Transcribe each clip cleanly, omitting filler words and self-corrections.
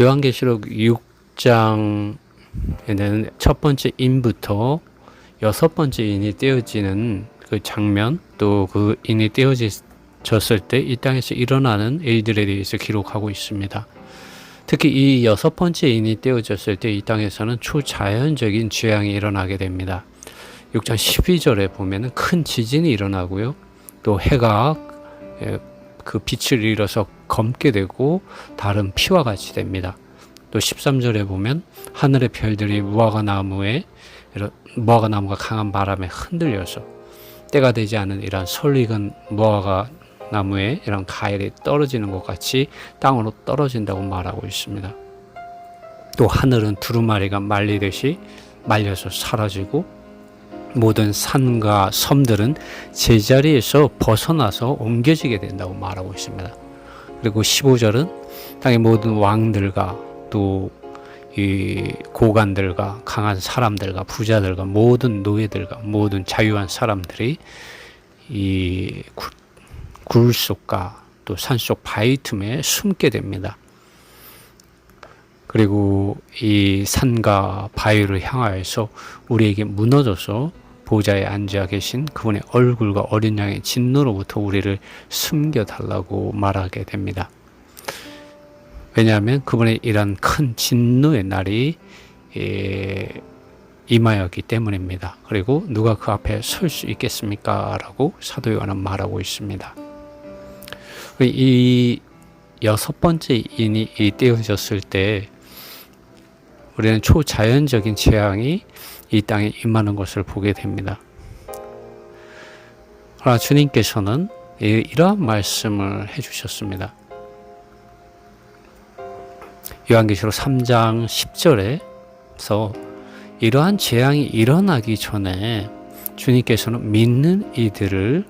요한계시록 6장에는 첫 번째 인부터 여섯 번째 인이 떼어지는 그 장면, 또 그 인이 떼어졌을 때 이 땅에서 일어나는 일들에 대해서 기록하고 있습니다. 특히 이 여섯 번째 인이 떼어졌을 때 이 땅에서는 초자연적인 재앙이 일어나게 됩니다. 6장 12절에 보면은 큰 지진이 일어나고요. 또 해가 그 빛을 잃어서 검게 되고 다른 피와 같이 됩니다. 또 13절에 보면 하늘의 별들이 무화과나무가 강한 바람에 흔들려서 때가 되지 않은 이런 설익은 무화과나무에 이런 과일이 떨어지는 것 같이 땅으로 떨어진다고 말하고 있습니다. 또 하늘은 두루마리가 말리듯이 말려서 사라지고 모든 산과 섬들은 제자리에서 벗어나서 옮겨지게 된다고 말하고 있습니다. 그리고 15절은 땅의 모든 왕들과 또 이 고관들과 강한 사람들과 부자들과 모든 노예들과 모든 자유한 사람들이 이 굴 속과 또 산속 바위 틈에 숨게 됩니다. 그리고 이 산과 바위를 향하여서 우리에게 무너져서 보좌에 앉아 계신 그분의 얼굴과 어린 양의 진노로부터 우리를 숨겨달라고 말하게 됩니다. 왜냐하면 그분의 이런 큰 진노의 날이 임하였기 때문입니다. 그리고 누가 그 앞에 설 수 있겠습니까? 라고 사도 요한은 말하고 있습니다. 이 여섯 번째 인이 떼어졌을 때 우리는 초자연적인 재앙이 이 땅에 임하는 것을 보게 됩니다. 그러나 주님께서는 이러한 말씀을 해주셨습니다. 요한계시록 3장 10절에서 이러한 재앙이 일어나기 전에 주님께서는 믿는 이들을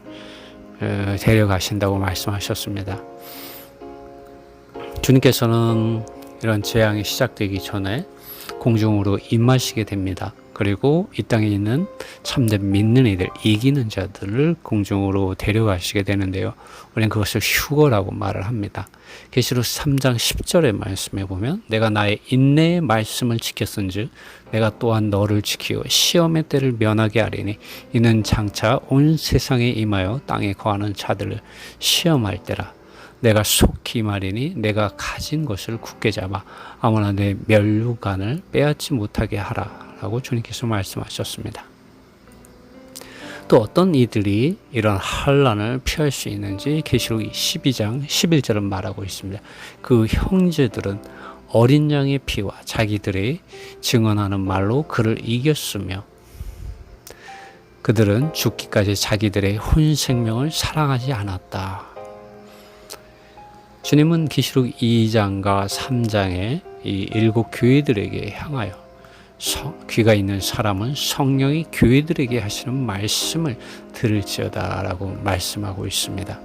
데려가신다고 말씀하셨습니다. 주님께서는 이런 재앙이 시작되기 전에 공중으로 임하시게 됩니다. 그리고 이 땅에 있는 참된 믿는 이들, 이기는 자들을 공중으로 데려가시게 되는데요. 우리는 그것을 휴거라고 말을 합니다. 계시록 3장 10절의 말씀에 보면 내가 나의 인내의 말씀을 지켰은즉 내가 또한 너를 지키고 시험의 때를 면하게 하리니 이는 장차 온 세상에 임하여 땅에 거하는 자들을 시험할 때라. 내가 속히 말이니 내가 가진 것을 굳게 잡아 아무나 내 멸류관을 빼앗지 못하게 하라 라고 주님께서 말씀하셨습니다. 또 어떤 이들이 이런 환난을 피할 수 있는지 계시록 12장 11절은 말하고 있습니다. 그 형제들은 어린 양의 피와 자기들의 증언하는 말로 그를 이겼으며 그들은 죽기까지 자기들의 혼 생명을 사랑하지 않았다. 주님은 계시록 2장과 3장의 이 7교회들에게 향하여 귀가 있는 사람은 성령이 교회들에게 하시는 말씀을 들을지어다 라고 말씀하고 있습니다.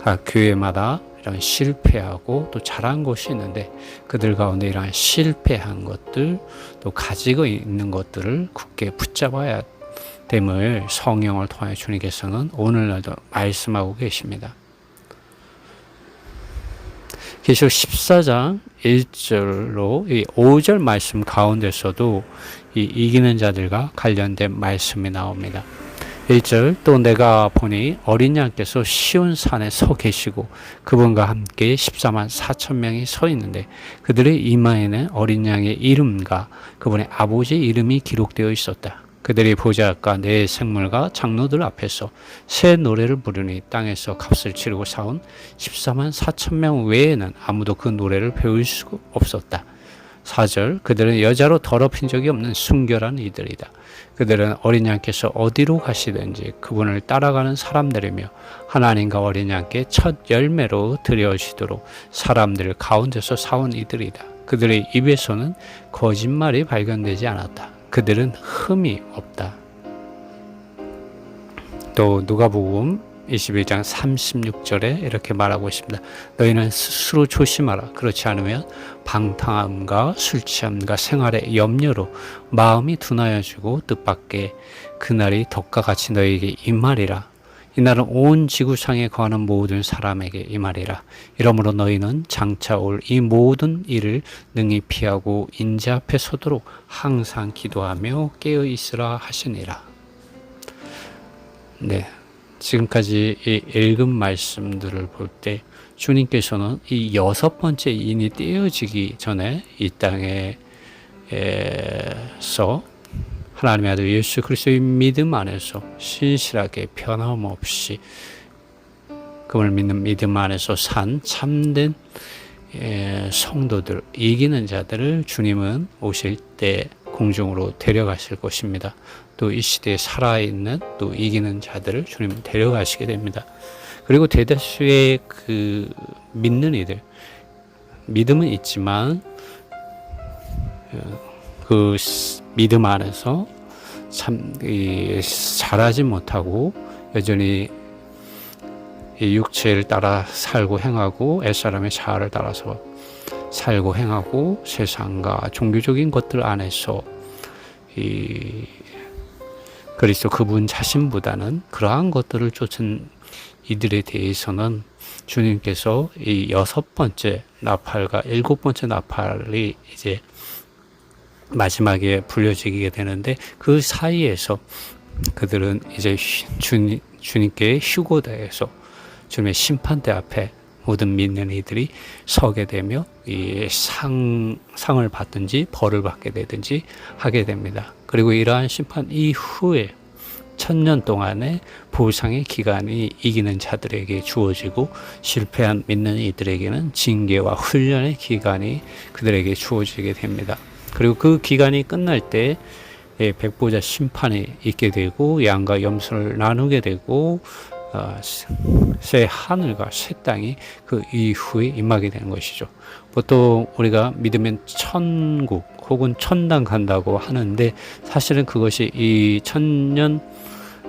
각 교회마다 이런 실패하고 또 잘한 것이 있는데 그들 가운데 이러한 실패한 것들 또 가지고 있는 것들을 굳게 붙잡아야 됨을 성령을 통해 주님께서는 오늘날도 말씀하고 계십니다. 계시록 14장 1절로 이 5절 말씀 가운데서도 이 이기는 자들과 관련된 말씀이 나옵니다. 1절 또 내가 보니 어린 양께서 시온 산에 서 계시고 그분과 함께 14만 4천 명이 서 있는데 그들의 이마에는 어린 양의 이름과 그분의 아버지의 이름이 기록되어 있었다. 그들이 보좌과 네 생물과 장로들 앞에서 새 노래를 부르니 땅에서 값을 치르고 사온 14만 4천 명 외에는 아무도 그 노래를 배울 수 없었다. 4절 그들은 여자로 더럽힌 적이 없는 순결한 이들이다. 그들은 어린 양께서 어디로 가시든지 그분을 따라가는 사람들이며 하나님과 어린 양께 첫 열매로 드려지도록 사람들 가운데서 사온 이들이다. 그들의 입에서는 거짓말이 발견되지 않았다. 그들은 흠이 없다. 또 누가복음 21장 36절에 이렇게 말하고 있습니다. 너희는 스스로 조심하라. 그렇지 않으면 방탕함과 술 취함과 생활의 염려로 마음이 둔하여지고 뜻밖의 그날이 덕과 같이 너희에게 임하리라. 이날은 온 지구상에 거하는 모든 사람에게 임하리라. 이러므로 너희는 장차 올 이 모든 일을 능히 피하고 인자 앞에 서도록 항상 기도하며 깨어 있으라 하시니라. 네, 지금까지 이 읽은 말씀들을 볼 때 주님께서는 이 6번째 인이 떼어지기 전에 이 땅에서 하나님의 아들 예수 그리스도의 믿음 안에서 신실하게 변함없이 그를 믿는 믿음 안에서 산 참된 성도들, 이기는 자들을 주님은 오실 때 공중으로 데려가실 것입니다. 또 이 시대에 살아있는 또 이기는 자들을 주님은 데려가시게 됩니다. 그리고 대다수의 그 믿는 이들, 믿음은 있지만 그 믿음 안에서 참 잘하지 못하고 여전히 이 육체를 따라 살고 행하고 옛사람의 자아를 따라서 살고 행하고 세상과 종교적인 것들 안에서 이 그리스도 그분 자신보다는 그러한 것들을 쫓은 이들에 대해서는 주님께서 이 6번째 나팔과 7번째 나팔이 이제 마지막에 불려지게 되는데 그 사이에서 그들은 이제 주님께 휴고대에서 주님의 심판대 앞에 모든 믿는 이들이 서게 되며 이 상을 받든지 벌을 받게 되든지 하게 됩니다. 그리고 이러한 심판 이후에 1000년 동안의 보상의 기간이 이기는 자들에게 주어지고 실패한 믿는 이들에게는 징계와 훈련의 기간이 그들에게 주어지게 됩니다. 그리고 그 기간이 끝날 때 백보자 심판이 있게 되고 양과 염소를 나누게 되고 새 하늘과 새 땅이 그 이후에 임하게 되는 것이죠. 보통 우리가 믿으면 천국 혹은 천당 간다고 하는데 사실은 그것이 이 천년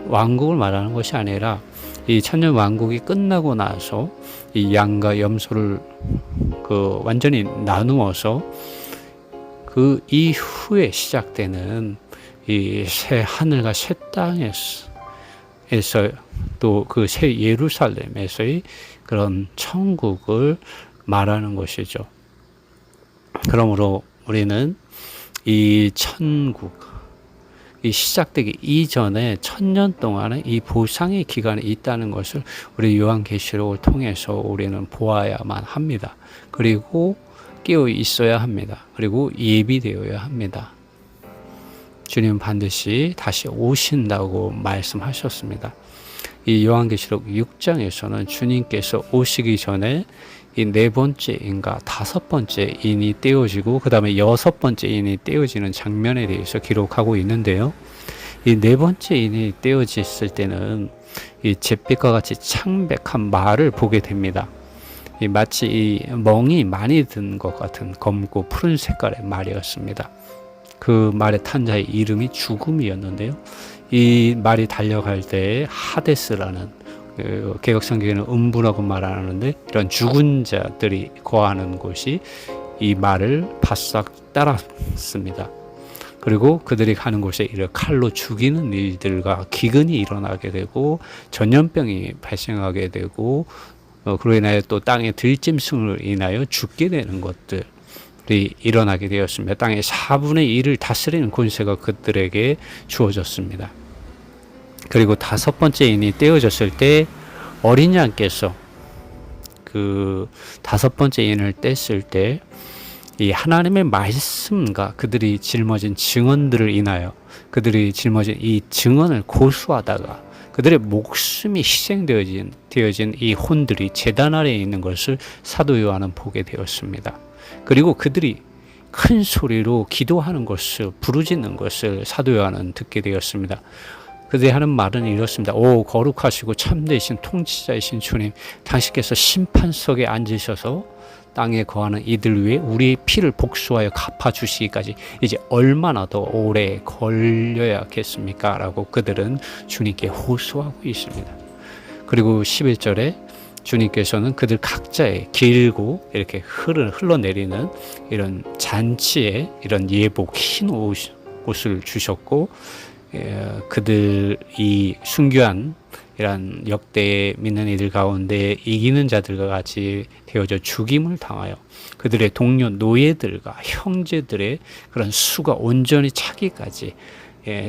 왕국을 말하는 것이 아니라 이 천년 왕국이 끝나고 나서 이 양과 염소를 그 완전히 나누어서 그 이후에 시작되는 이 새 하늘과 새 땅에서 또 그 새 예루살렘에서의 그런 천국을 말하는 것이죠. 그러므로 우리는 이 천국 이 시작되기 이전에 1000년 동안의 이 보상의 기간이 있다는 것을 우리 요한계시록을 통해서 우리는 보아야만 합니다. 그리고 깨어 있어야 합니다. 그리고 예비되어야 합니다. 주님은 반드시 다시 오신다고 말씀하셨습니다. 이 요한계시록 6장에서는 주님께서 오시기 전에 이 4번째인가 5번째 인이 떼어지고 그 다음에 6번째 인이 떼어지는 장면에 대해서 기록하고 있는데요. 이 4번째 인이 떼어졌을 때는 이 잿빛과 같이 창백한 말을 보게 됩니다. 이 마치 이 멍이 많이 든 것 같은 검고 푸른 색깔의 말이었습니다. 그 말의 탄 자의 이름이 죽음이었는데요. 이 말이 달려갈 때 하데스라는 개혁성경에는 음부라고 말하는데 이런 죽은 자들이 거하는 곳이 이 말을 바싹 따랐습니다. 그리고 그들이 가는 곳에 이를 칼로 죽이는 일들과 기근이 일어나게 되고 전염병이 발생하게 되고 그로 인하여 또 땅의 들짐승을 인하여 죽게 되는 것들이 일어나게 되었습니다. 땅의 4분의 1을 다스리는 권세가 그들에게 주어졌습니다. 그리고 5번째 인이 떼어졌을 때 어린 양께서 그 5번째 인을 뗐을 때 이 하나님의 말씀과 그들이 짊어진 증언들을 인하여 그들이 짊어진 이 증언을 고수하다가 그들의 목숨이 희생되어진 이 혼들이 제단 아래에 있는 것을 사도 요한은 보게 되었습니다. 그리고 그들이 큰 소리로 기도하는 것을 부르짖는 것을 사도 요한은 듣게 되었습니다. 그들이 하는 말은 이렇습니다. 오 거룩하시고 참되신 통치자이신 주님, 당신께서 심판석에 앉으셔서 땅에 거하는 이들 위해 우리의 피를 복수하여 갚아주시기까지 이제 얼마나 더 오래 걸려야겠습니까? 라고 그들은 주님께 호소하고 있습니다. 그리고 11절에 주님께서는 그들 각자의 길고 이렇게 흘러내리는 이런 잔치에 이런 예복 흰 옷을 주셨고 그들 이 순교한 이런 역대 믿는 이들 가운데 이기는 자들과 같이 되어져 죽임을 당하여 그들의 동료 노예들과 형제들의 그런 수가 온전히 차기까지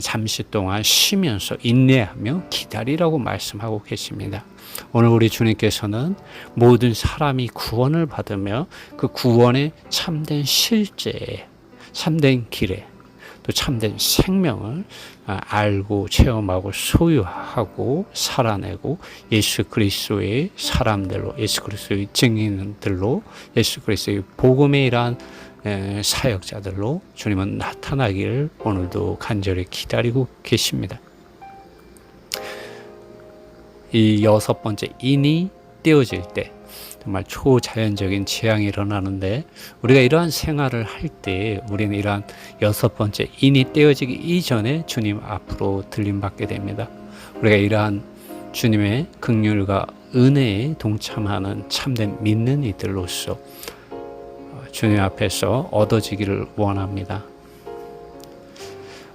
잠시 동안 쉬면서 인내하며 기다리라고 말씀하고 계십니다. 오늘 우리 주님께서는 모든 사람이 구원을 받으며 그 구원의 참된 실제에, 참된 길에, 또 참된 생명을 알고 체험하고 소유하고 살아내고 예수 그리스도의 사람들로, 예수 그리스도의 증인들로, 예수 그리스도의 복음에 일한 사역자들로 주님은 나타나기를 오늘도 간절히 기다리고 계십니다. 이 6번째 인이 떼어질 때 정말 초자연적인 재앙이 일어나는데, 우리가 이러한 생활을 할 때 우리는 이러한 6번째 인이 떼어지기 이전에 주님 앞으로 들림받게 됩니다. 우리가 이러한 주님의 긍휼과 은혜에 동참하는 참된 믿는 이들로서 주님 앞에서 얻어지기를 원합니다.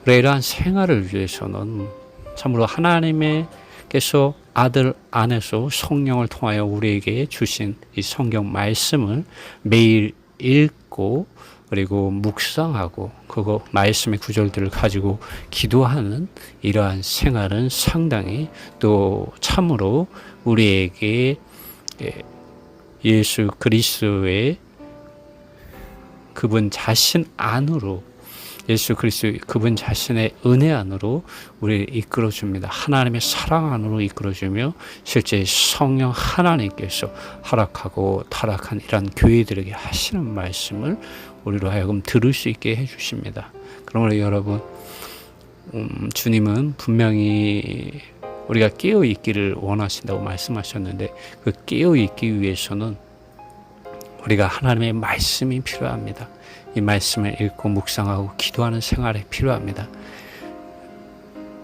우리가 이러한 생활을 위해서는 참으로 하나님께서 아들 안에서 성령을 통하여 우리에게 주신 이 성경 말씀을 매일 읽고 그리고 묵상하고 그거 말씀의 구절들을 가지고 기도하는 이러한 생활은 상당히 또 참으로 우리에게 예수 그리스도의 그분 자신 안으로, 예수 그리스도 그분 자신의 은혜 안으로 우리를 이끌어줍니다. 하나님의 사랑 안으로 이끌어주며 실제 성령 하나님께서 하락하고 타락한 이런 교회들에게 하시는 말씀을 우리로 하여금 들을 수 있게 해주십니다. 그러므로 여러분, 주님은 분명히 우리가 깨어있기를 원하신다고 말씀하셨는데, 그 깨어있기 위해서는 우리가 하나님의 말씀이 필요합니다. 이 말씀을 읽고 묵상하고 기도하는 생활이 필요합니다.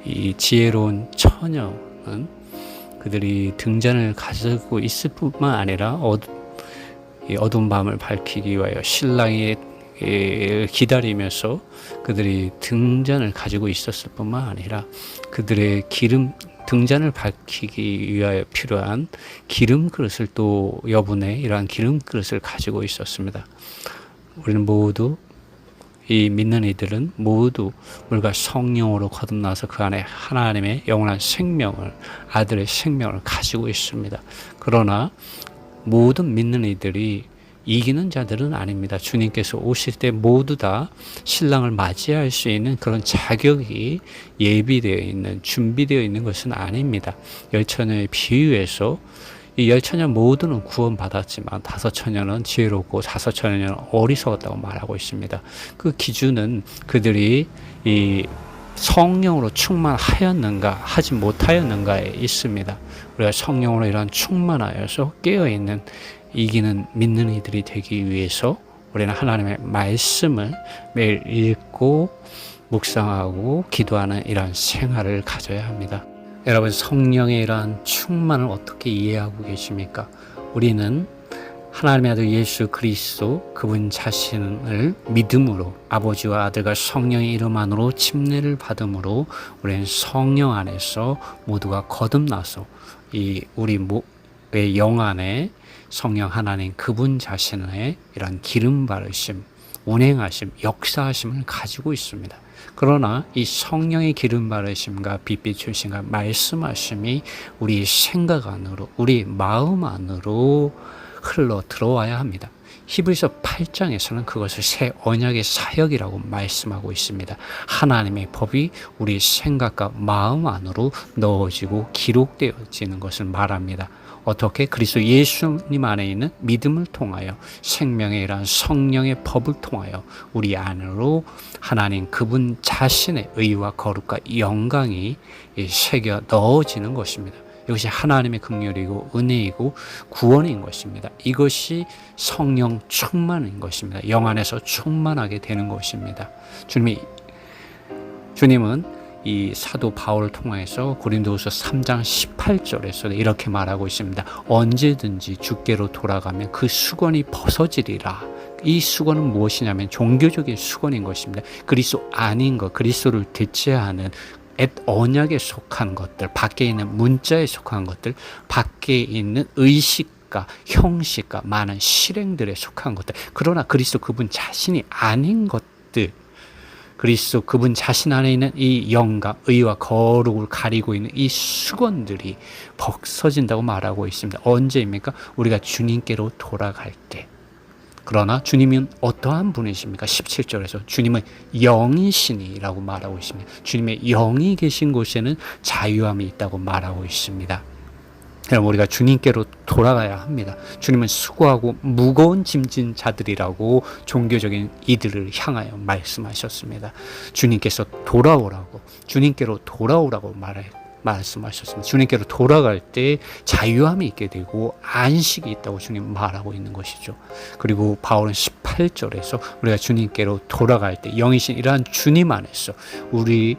이 지혜로운 처녀는 그들이 등잔을 가지고 있을 뿐만 아니라 어두운 밤을 밝히기 위하여 신랑이 기다리면서 그들이 등잔을 가지고 있었을 뿐만 아니라 그들의 등잔을 밝히기 위하여 필요한 기름 그릇을 또 여분의 이러한 기름 그릇을 가지고 있었습니다. 우리는 모두, 이 믿는 이들은 모두 물과 성령으로 거듭나서 그 안에 하나님의 영원한 생명을, 아들의 생명을 가지고 있습니다. 그러나 모든 믿는 이들이 이기는 자들은 아닙니다. 주님께서 오실 때 모두 다 신랑을 맞이할 수 있는 그런 자격이 예비되어 있는, 준비되어 있는 것은 아닙니다. 10처녀의 비유에서 이 10처녀 모두는 구원받았지만 5처녀는 지혜롭고 5처녀는 어리석었다고 말하고 있습니다. 그 기준은 그들이 이 성령으로 충만하였는가 하지 못하였는가에 있습니다. 우리가 성령으로 이런 충만하여서 깨어있는 이기는 믿는 이들이 되기 위해서 우리는 하나님의 말씀을 매일 읽고 묵상하고 기도하는 이러한 생활을 가져야 합니다. 여러분, 성령의 이러한 충만을 어떻게 이해하고 계십니까? 우리는 하나님의 아들 예수 그리스도 그분 자신을 믿음으로 아버지와 아들과 성령의 이름 안으로 침례를 받음으로 우리는 성령 안에서 모두가 거듭나서 이 우리의 영 안에 성령 하나님 그분 자신의 이런 기름 바르심, 운행하심, 역사하심을 가지고 있습니다. 그러나 이 성령의 기름 바르심과 빛 주심과 말씀하심이 우리 생각 안으로, 우리 마음 안으로 흘러 들어와야 합니다. 히브리서 8장에서는 그것을 새 언약의 사역이라고 말씀하고 있습니다. 하나님의 법이 우리 생각과 마음 안으로 넣어지고 기록되어지는 것을 말합니다. 어떻게? 그리스도 예수님 안에 있는 믿음을 통하여 생명의 이러한 성령의 법을 통하여 우리 안으로 하나님 그분 자신의 의와 거룩과 영광이 새겨 넣어지는 것입니다. 이것이 하나님의 긍휼이고 은혜이고 구원인 것입니다. 이것이 성령 충만인 것입니다. 영 안에서 충만하게 되는 것입니다. 주님은 이 사도 바울을 통해서 고린도후서 3장 18절에서 이렇게 말하고 있습니다. 언제든지 주께로 돌아가면 그 수건이 벗어지리라. 이 수건은 무엇이냐면 종교적인 수건인 것입니다. 그리스도 아닌 것, 그리스도를 대체하는 옛 언약에 속한 것들, 밖에 있는 문자에 속한 것들, 밖에 있는 의식과 형식과 많은 실행들에 속한 것들, 그러나 그리스도 그분 자신이 아닌 것들, 그리스도 그분 자신 안에 있는 이 영과 의와 거룩을 가리고 있는 이 수건들이 벗어진다고 말하고 있습니다. 언제입니까? 우리가 주님께로 돌아갈 때. 그러나 주님은 어떠한 분이십니까? 17절에서 주님은 영이시니라고 말하고 있습니다. 주님의 영이 계신 곳에는 자유함이 있다고 말하고 있습니다. 여러분, 우리가 주님께로 돌아가야 합니다. 주님은 수고하고 무거운 짐진 자들이라고 종교적인 이들을 향하여 말씀하셨습니다. 주님께서 돌아오라고, 주님께로 돌아오라고 말씀하셨습니다. 주님께로 돌아갈 때 자유함이 있게 되고 안식이 있다고 주님 말하고 있는 것이죠. 그리고 바울은 18절에서 우리가 주님께로 돌아갈 때 영이신 이러한 주님 안에서 우리의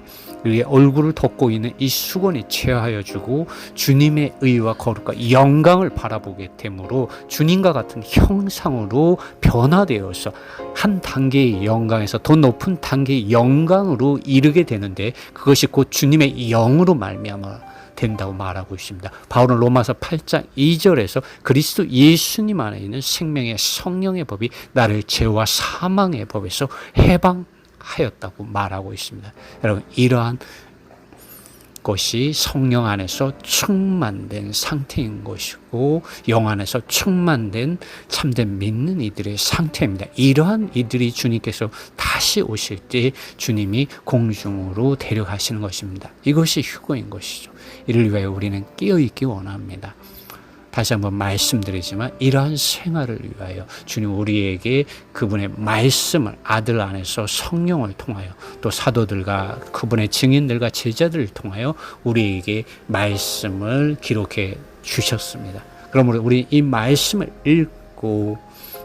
얼굴을 덮고 있는 이 수건이 채하여 주고 주님의 의와 거룩과 영광을 바라보게 되므로 주님과 같은 형상으로 변화되어서 한 단계의 영광에서 더 높은 단계의 영광으로 이르게 되는데, 그것이 곧 주님의 영으로 말미암아 된다고 말하고 있습니다. 바울은 로마서 8장 2절에서 그리스도 예수님 안에 있는 생명의 성령의 법이 나를 죄와 사망의 법에서 해방하였다고 말하고 있습니다. 여러분, 이러한 것이 성령 안에서 충만된 상태인 것이고 영 안에서 충만된 참된 믿는 이들의 상태입니다. 이러한 이들이 주님께서 다시 오실 때 주님이 공중으로 데려가시는 것입니다. 이것이 휴거인 것이죠. 이를 위하여 우리는 깨어있기 원합니다. 다시 한번 말씀드리지만 이러한 생활을 위하여 주님 우리에게 그분의 말씀을 아들 안에서 성령을 통하여 또 사도들과 그분의 증인들과 제자들을 통하여 우리에게 말씀을 기록해 주셨습니다. 그러므로 우리 이 말씀을 읽고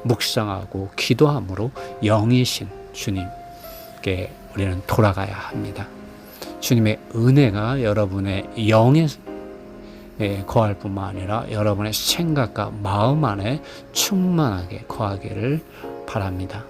묵상하고 기도함으로 영이신 주님께 우리는 돌아가야 합니다. 주님의 은혜가 여러분의 영에 거할 뿐만 아니라 여러분의 생각과 마음 안에 충만하게 거하기를 바랍니다.